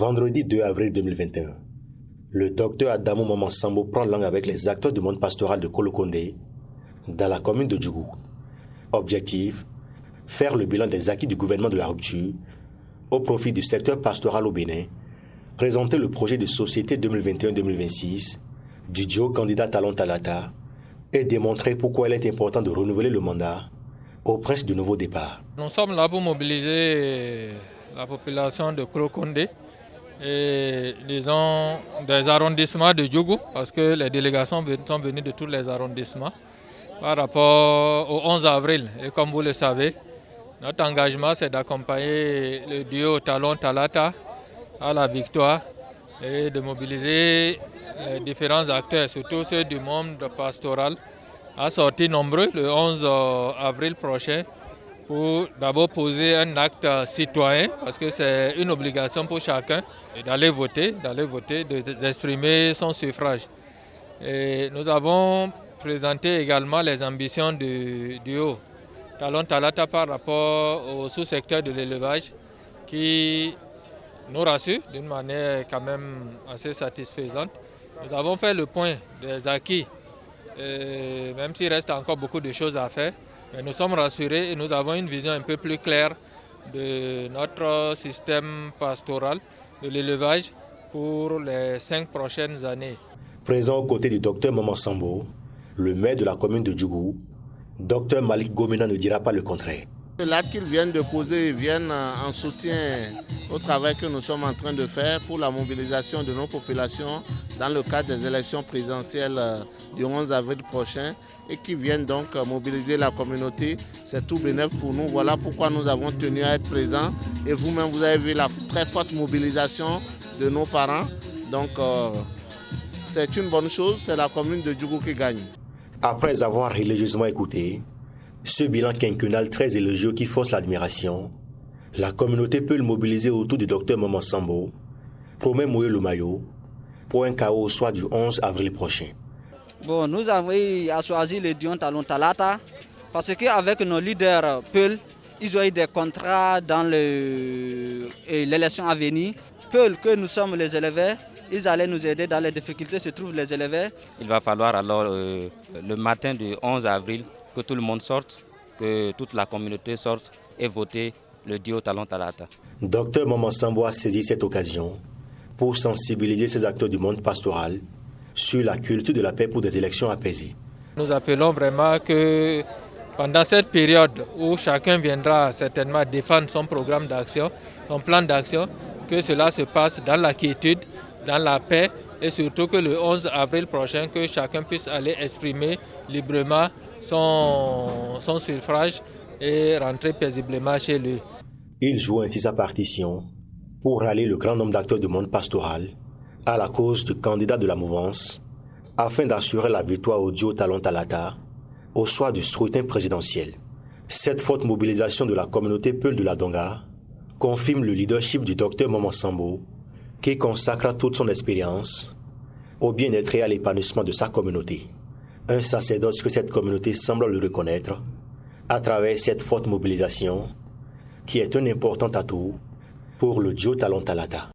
Vendredi 2 avril 2021, le docteur Adamou Maman Sambo prend langue avec les acteurs du monde pastoral de Kolokondé dans la commune de Djougou. Objectif, faire le bilan des acquis du gouvernement de la rupture au profit du secteur pastoral au Bénin, présenter le projet de société 2021-2026 du duo candidat Talon Talata et démontrer pourquoi il est important de renouveler le mandat au prince de nouveau départ. Nous sommes là pour mobiliser la population de Kolokondé et disons des arrondissements de Djougou, parce que les délégations sont venues de tous les arrondissements par rapport au 11 avril. Et comme vous le savez, notre engagement c'est d'accompagner le duo Talon Talata à la victoire et de mobiliser les différents acteurs, surtout ceux du monde pastoral, à sortir nombreux le 11 avril prochain pour d'abord poser un acte citoyen, parce que c'est une obligation pour chacun d'aller voter, d'exprimer son suffrage. Et nous avons présenté également les ambitions du duo Talon Talata par rapport au sous-secteur de l'élevage qui nous rassure d'une manière quand même assez satisfaisante. Nous avons fait le point des acquis, même s'il reste encore beaucoup de choses à faire. Mais nous sommes rassurés et nous avons une vision un peu plus claire de notre système pastoral, de l'élevage pour les 5 prochaines années. Présent aux côtés du docteur Maman Sambo, le maire de la commune de Djougou, docteur Malik Gomina ne dira pas le contraire. L'acte qu'ils viennent de poser viennent en soutien au travail que nous sommes en train de faire pour la mobilisation de nos populations dans le cadre des élections présidentielles du 11 avril prochain et qui viennent donc mobiliser la communauté. C'est tout bénéfice pour nous. Voilà pourquoi nous avons tenu à être présents. Et vous-même, vous avez vu la très forte mobilisation de nos parents. Donc, c'est une bonne chose. C'est la commune de Djougou qui gagne. Après avoir religieusement écouté ce bilan quinquennal très élogieux qui force l'admiration, la communauté peut le mobiliser autour du docteur Maman Sambo, promet mouiller le maillot pour un chaos au soir du 11 avril prochain. Bon, nous avons choisi le duo Talon Talata parce qu'avec nos leaders Peul, ils ont eu des contrats dans l'élection à venir. Peul, que nous sommes les éleveurs, ils allaient nous aider dans les difficultés se trouvent les éleveurs. Il va falloir alors le matin du 11 avril que tout le monde sorte, que toute la communauté sorte et voter le duo Talon Talata. Docteur Maman Sambo a saisi cette occasion pour sensibiliser ces acteurs du monde pastoral sur la culture de la paix pour des élections apaisées. Nous appelons vraiment que pendant cette période où chacun viendra certainement défendre son programme d'action, son plan d'action, que cela se passe dans la quiétude, dans la paix et surtout que le 11 avril prochain, que chacun puisse aller exprimer librement son suffrage et rentrer paisiblement chez lui. Il joue ainsi sa partition pour rallier le grand nombre d'acteurs du monde pastoral à la cause du candidat de la mouvance afin d'assurer la victoire au duo Talon Talata au soir du scrutin présidentiel. Cette forte mobilisation de la communauté Peul de la Donga confirme le leadership du docteur Maman Sambo qui consacre toute son expérience au bien-être et à l'épanouissement de sa communauté. Un sacerdoce que cette communauté semble le reconnaître à travers cette forte mobilisation qui est un important atout pour le duo Talon Talata.